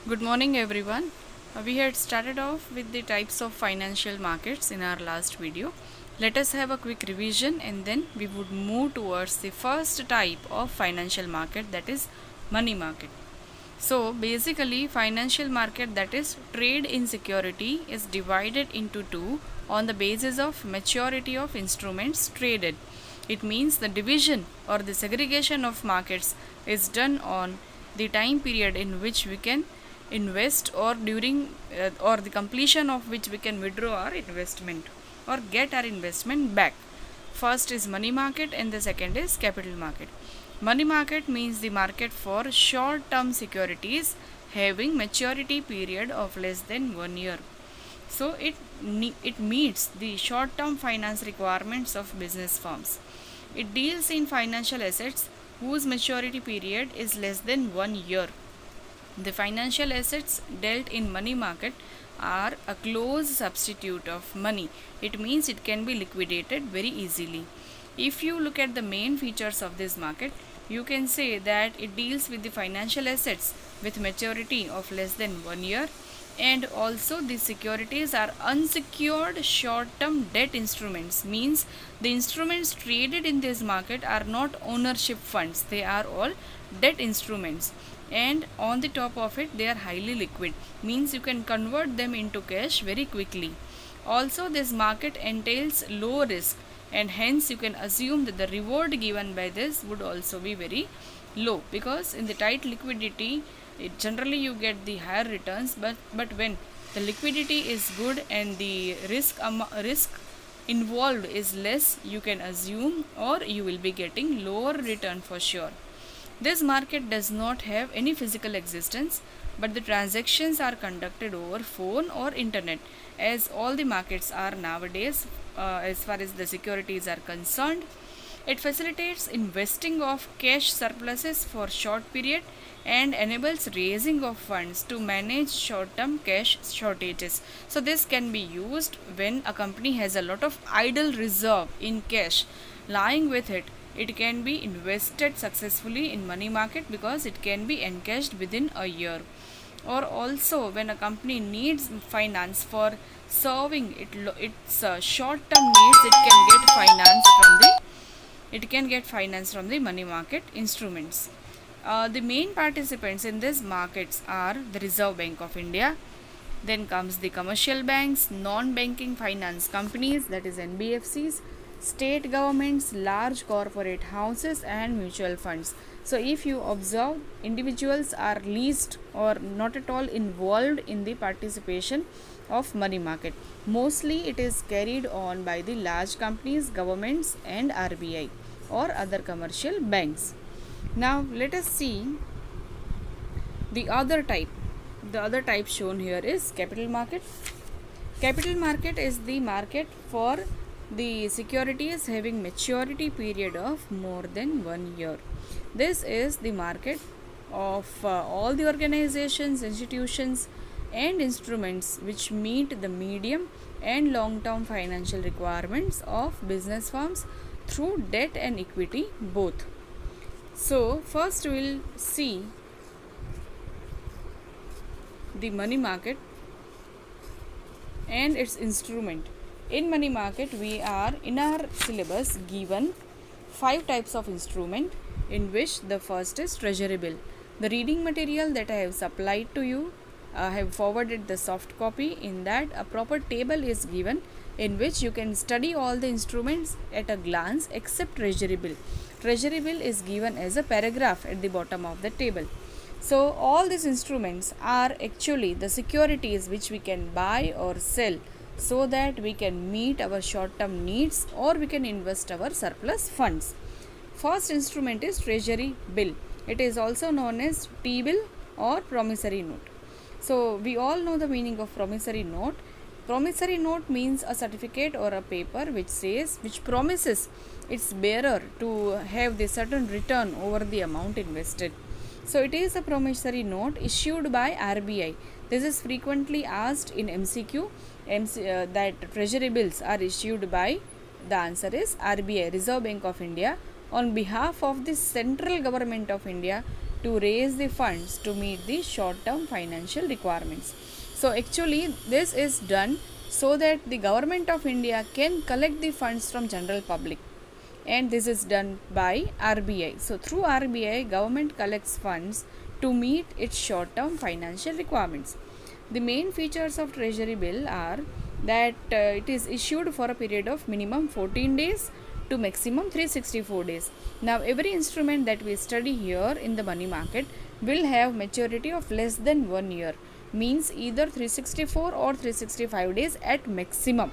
Good morning, everyone. We had started off with the types of financial markets in our last video. Let us have a quick revision and then we would move towards the first type of financial market, that is money market. So basically financial market, that is trade in security, is divided into two on the basis of maturity of instruments traded. It means the division or the segregation of markets is done on the time period in which we can invest, or during or the completion of which we can withdraw our investment or get our investment back. First is money market and the second is capital market. Money market means the market for short term securities having maturity period of less than 1 year. So it meets the short term finance requirements of business firms. It deals in financial assets whose maturity period is less than 1 year. The financial assets dealt in money market are a close substitute of money. It means it can be liquidated very easily. If you look at the main features of this market, you can say that it deals with the financial assets with maturity of less than 1 year, and also the securities are unsecured short term debt instruments, means the instruments traded in this market are not ownership funds, they are all debt instruments, and on the top of it they are highly liquid, means you can convert them into cash very quickly. Also this market entails low risk, and hence you can assume that the reward given by this would also be very low, because in the tight liquidity generally you get the higher returns, but when the liquidity is good and the risk involved is less, you can assume or you will be getting lower return for sure. This market does not have any physical existence, but the transactions are conducted over phone or internet, as all the markets are nowadays as far as the securities are concerned. It facilitates investing of cash surpluses for short period and enables raising of funds to manage short-term cash shortages. So this can be used when a company has a lot of idle reserve in cash lying with it. It can be invested successfully in money market because it can be encashed within a year. Or also when a company needs finance for serving its short-term needs, it can get finance from the money market instruments. The main participants in these markets are the Reserve Bank of India, then comes the commercial banks, non-banking finance companies, that is NBFCs, state governments, large corporate houses and mutual funds. So if you observe, individuals are least or not at all involved in the participation of money market. Mostly it is carried on by the large companies, governments and RBI or other commercial banks. Now let us see the other type. The other type shown here is capital market. Capital market is the market for the securities having maturity period of more than 1 year. This is the market of all the organizations, institutions and instruments which meet the medium and long term financial requirements of business firms through debt and equity both. So first we will see the money market and its instrument. In money market we are in our syllabus given 5 types of instrument, in which the first is treasury bill. The reading material that I have supplied to you, I have forwarded the soft copy. In that a proper table is given in which you can study all the instruments at a glance except treasury bill. Treasury bill is given as a paragraph at the bottom of the table. So all these instruments are actually the securities which we can buy or sell so that we can meet our short term needs or we can invest our surplus funds. First instrument is treasury bill. It is also known as T-bill or promissory note. So we all know the meaning of promissory note. Promissory note means a certificate or a paper which promises its bearer to have the certain return over the amount invested. So it is a promissory note issued by RBI. This is frequently asked in MCQ that treasury bills are issued by, the answer is RBI, Reserve Bank of India, on behalf of the central government of India to raise the funds to meet the short-term financial requirements. So actually this is done so that the government of India can collect the funds from general public, and this is done by RBI. So through RBI, government collects funds to meet its short-term financial requirements. The main features of treasury bill are that it is issued for a period of minimum 14 days to maximum 364 days. Now every instrument that we study here in the money market will have maturity of less than 1 year, means either 364 or 365 days at maximum.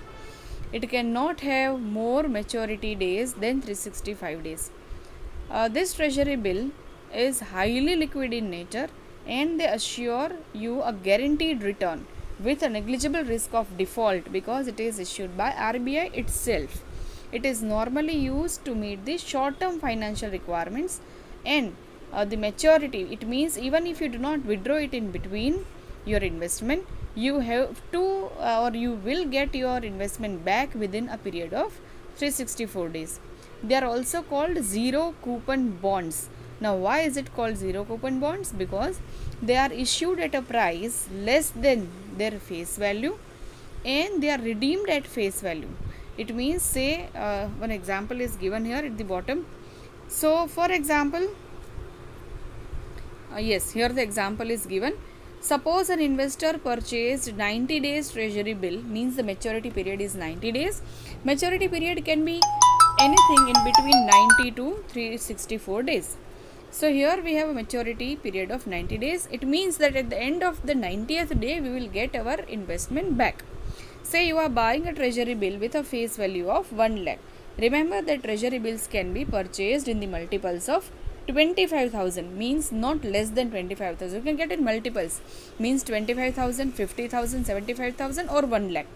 It cannot have more maturity days than 365 days. This treasury bill is highly liquid in nature, and they assure you a guaranteed return with a negligible risk of default because it is issued by RBI itself. It is normally used to meet the short-term financial requirements, and the maturity, it means even if you do not withdraw it in between your investment, you have to or you will get your investment back within a period of 364 days. They are also called zero coupon bonds. Now why is it called zero coupon bonds? Because they are issued at a price less than their face value, and they are redeemed at face value. It means, say one example is given here at the bottom. So for example, yes, here the example is given. Suppose an investor purchased 90 days treasury bill, means the maturity period is 90 days. Maturity period can be anything in between 90 to 364 days. So here we have a maturity period of 90 days. It means that at the end of the 90th day we will get our investment back. Say you are buying a treasury bill with a face value of 1 lakh. Remember that treasury bills can be purchased in the multiples of 25,000, means not less than 25,000. You can get in multiples, means 25,000, 50,000, 75,000 or 1 lakh.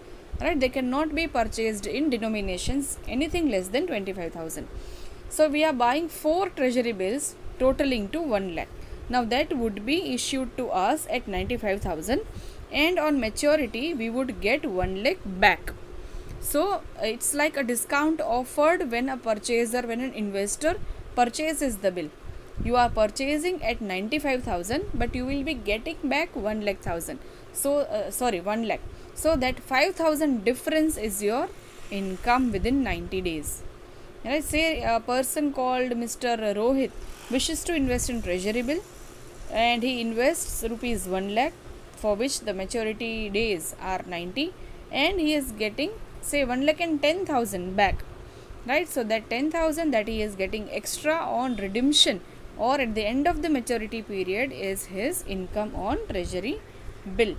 Right? They cannot be purchased in denominations anything less than 25,000. So we are buying 4 treasury bills totaling to 1 lakh. Now that would be issued to us at 95,000, and on maturity we would get 1 lakh back. So it's like a discount offered when a purchaser, when an investor purchases the bill. You are purchasing at 95,000, but you will be getting back 1 lakh thousand. So 1 lakh. So that 5,000 difference is your income within 90 days. Let's say a person called Mr. Rohit wishes to invest in treasury bill, and he invests rupees 1 lakh, for which the maturity days are 90, and he is getting say 1 lakh and 10,000 back. Right? So that 10,000 that he is getting extra on redemption or at the end of the maturity period is his income on treasury bill.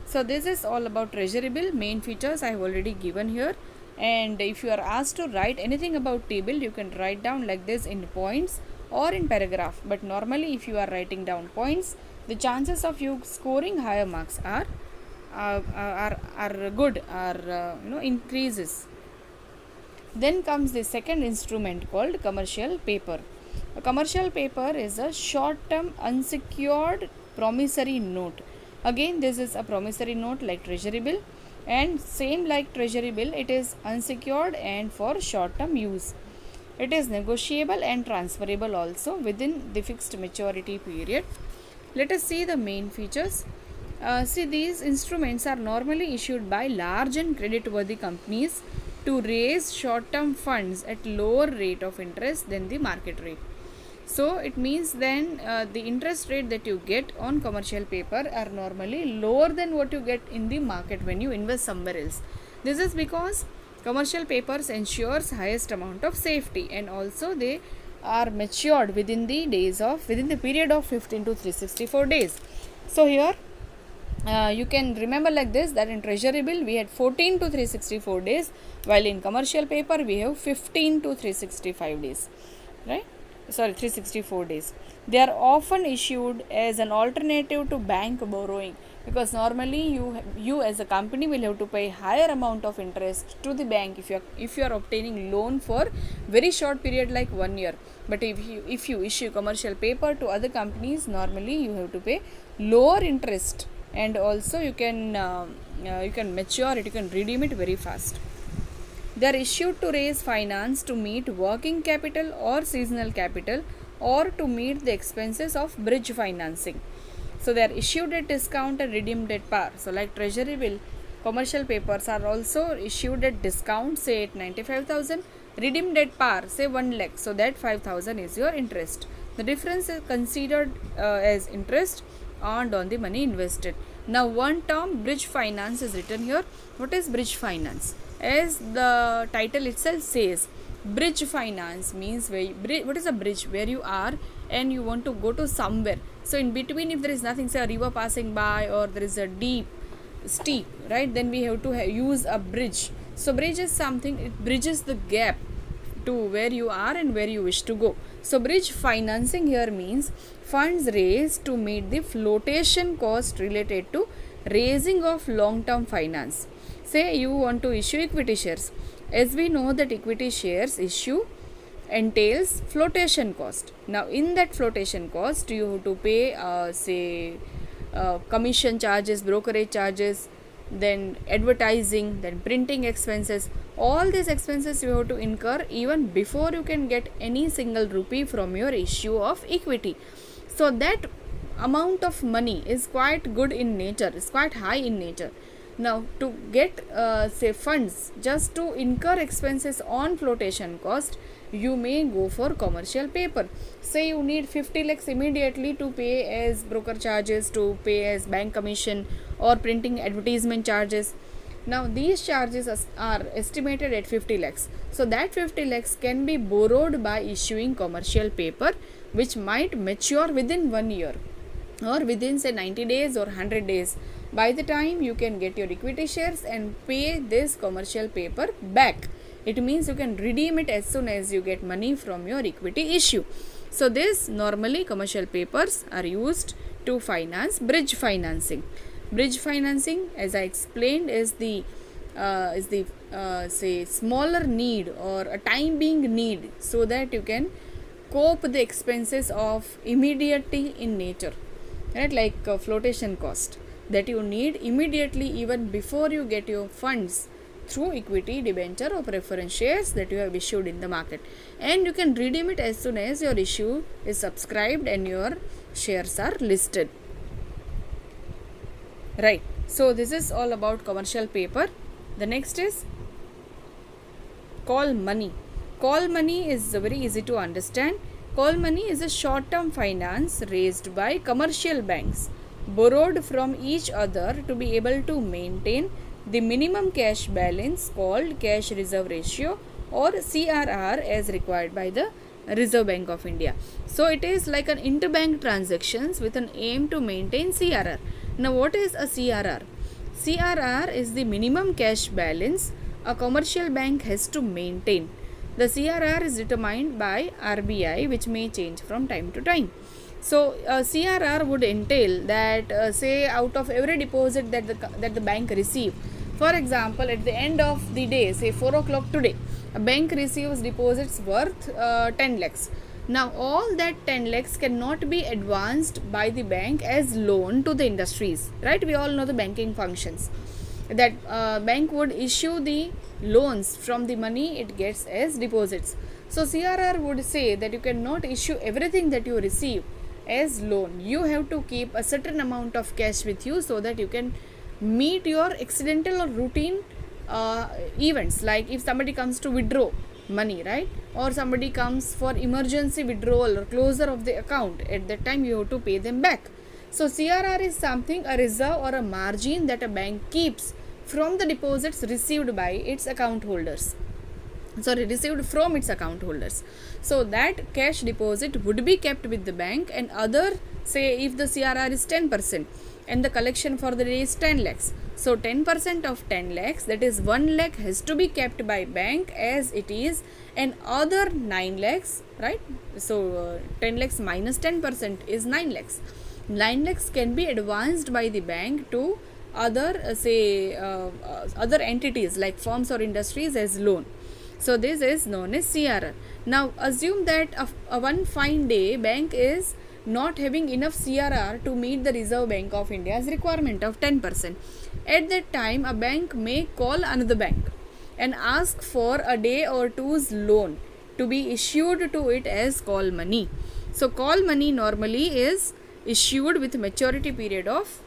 So this is all about treasury bill. Main features I have already given here, and if you are asked to write anything about T-bill, you can write down like this in points or in paragraph. But normally if you are writing down points, the chances of you scoring higher marks are good, increases. Then comes the second instrument called commercial paper. A commercial paper is a short-term unsecured promissory note. Again, this is a promissory note like treasury bill, and same like treasury bill, it is unsecured and for short-term use. It is negotiable and transferable also within the fixed maturity period. Let us see the main features. See, these instruments are normally issued by large and credit-worthy companies to raise short-term funds at lower rate of interest than the market rate. So it means then the interest rate that you get on commercial paper are normally lower than what you get in the market when you invest somewhere else. This is because commercial papers ensures highest amount of safety, and also they are matured within the period of 15 to 364 days. So here you can remember like this, that in treasury bill we had 14 to 364 days, while in commercial paper we have 15 to 365 days, right? 364 days. They are often issued as an alternative to bank borrowing, because normally you as a company will have to pay higher amount of interest to the bank if you are obtaining loan for very short period like 1 year. But if you issue commercial paper to other companies, normally you have to pay lower interest, and also you can mature it, you can redeem it very fast. They are issued to raise finance to meet working capital or seasonal capital or to meet the expenses of bridge financing. So they are issued at discount and redeemed at par. So like treasury bill, commercial papers are also issued at discount, say at 95,000, redeemed at par, say 1 lakh. So that 5,000 is your interest. The difference is considered as interest earned on the money invested. Now one term bridge finance is written here. What is bridge finance? As the title itself says, bridge finance means what is a bridge? Where you are and you want to go to somewhere. So in between, if there is nothing, say a river passing by or there is a steep, right, then we have to use a bridge. So bridge is something, it bridges the gap to where you are and where you wish to go. So bridge financing here means funds raised to meet the flotation cost related to raising of long-term finance. Say you want to issue equity shares. As we know that equity shares issue entails flotation cost. Now in that flotation cost you have to pay commission charges, brokerage charges, then advertising, then printing expenses. All these expenses you have to incur even before you can get any single rupee from your issue of equity. So that amount of money is quite good in nature, is quite high in nature. Now to get funds just to incur expenses on flotation cost, you may go for commercial paper. Say you need 50 lakhs immediately to pay as broker charges, to pay as bank commission or printing advertisement charges. Now these charges are estimated at 50 lakhs. So that 50 lakhs can be borrowed by issuing commercial paper, which might mature within 1 year or within say 90 days or 100 days. By the time you can get your equity shares and pay this commercial paper back. It means you can redeem it as soon as you get money from your equity issue. So this normally commercial papers are used to finance bridge financing. Bridge financing, as I explained, is the say smaller need or a time being need, so that you can cope the expenses of immediately in nature, right? Like flotation cost that you need immediately even before you get your funds through equity, debenture or preference shares that you have issued in the market, and you can redeem it as soon as your issue is subscribed and your shares are listed, right? So this is all about commercial paper. The next is call money. Call money is very easy to understand. Call money is a short-term finance raised by commercial banks, borrowed from each other to be able to maintain the minimum cash balance called cash reserve ratio or CRR as required by the Reserve Bank of India. So it is like an interbank transactions with an aim to maintain CRR. Now what is a CRR? CRR is the minimum cash balance a commercial bank has to maintain. The CRR is determined by RBI, which may change from time to time. So CRR would entail that say out of every deposit that the bank receive. For example, at the end of the day, say 4 o'clock today, a bank receives deposits worth 10 lakhs. Now all that 10 lakhs cannot be advanced by the bank as loan to the industries, right? We all know the banking functions. That bank would issue the loans from the money it gets as deposits. So CRR would say that you cannot issue everything that you receive as loan. You have to keep a certain amount of cash with you so that you can meet your accidental or routine events, like if somebody comes to withdraw money, right, or somebody comes for emergency withdrawal or closure of the account, at that time you have to pay them back. So CRR is something, a reserve or a margin that a bank keeps from the deposits received by its account holders, received from its account holders. So that cash deposit would be kept with the bank, and other, say if the CRR is 10% and the collection for the day is 10 lakhs. So 10% of 10 lakhs, that is 1 lakh, has to be kept by bank as it is, and other 9 lakhs, right? So 10 lakhs minus 10% is 9 lakhs. 9 lakhs can be advanced by the bank to other other entities like firms or industries as loan. So this is known as CRR. Now assume that a one fine day bank is not having enough CRR to meet the Reserve Bank of India's requirement of 10%. At that time, a bank may call another bank and ask for a day or two's loan to be issued to it as call money. So call money normally is issued with maturity period of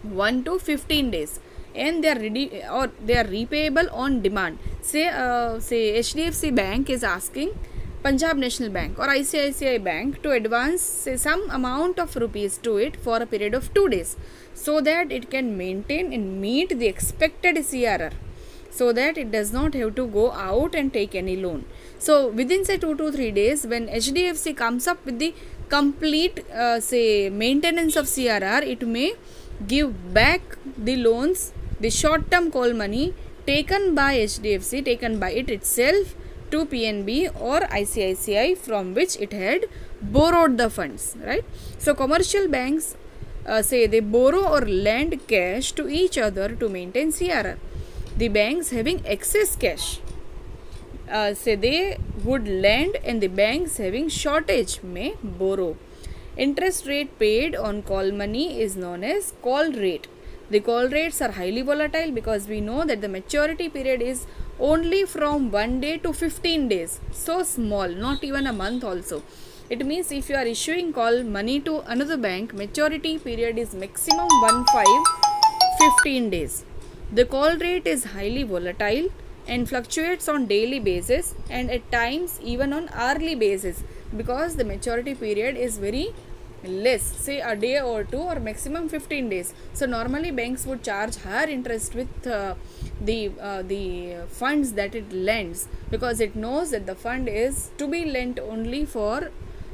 1 to 15 days, and they are ready or they are repayable on demand. Say HDFC Bank is asking Punjab National Bank or ICICI Bank to advance say some amount of rupees to it for a period of 2 days, so that it can maintain and meet the expected CRR, so that it does not have to go out and take any loan. So within say 2 to 3 days, when HDFC comes up with the complete say maintenance of CRR, it may give back the loans, the short term call money taken by HDFC, taken by it itself, to PNB or ICICI, from which it had borrowed the funds, right? So commercial banks say they borrow or lend cash to each other to maintain CRR. The banks having excess cash say they would lend, and the banks having shortage may borrow. Interest rate paid on call money is known as call rate. The call rates are highly volatile because we know that the maturity period is only from 1 day to 15 days. So small, not even a month also. It means if you are issuing call money to another bank, maturity period is maximum 15 days. The call rate is highly volatile and fluctuates on daily basis and at times even on hourly basis, because the maturity period is very less, say a day or two or maximum 15 days. So normally banks would charge higher interest with the funds that it lends, because it knows that the fund is to be lent only for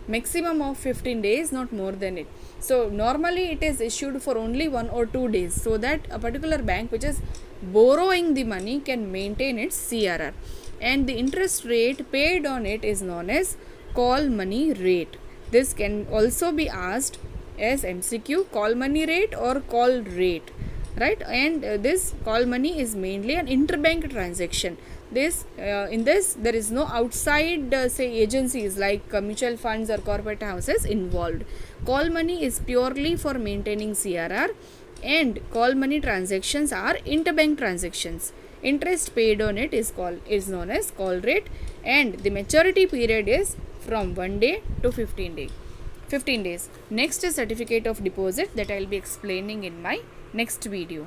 maximum of 15 days, not more than it. So normally it is issued for only 1 or 2 days, so that a particular bank which is borrowing the money can maintain its CRR, and the interest rate paid on it is known as call money rate. This can also be asked as MCQ, call money rate or call rate, right? And this call money is mainly an interbank transaction. In this there is no outside say agencies like mutual funds or corporate houses involved. Call money is purely for maintaining CRR, and call money transactions are interbank transactions. Interest paid on it is known as call rate, and the maturity period is from 1 day to 15 days. Next is certificate of deposit, that I will be explaining in my next video.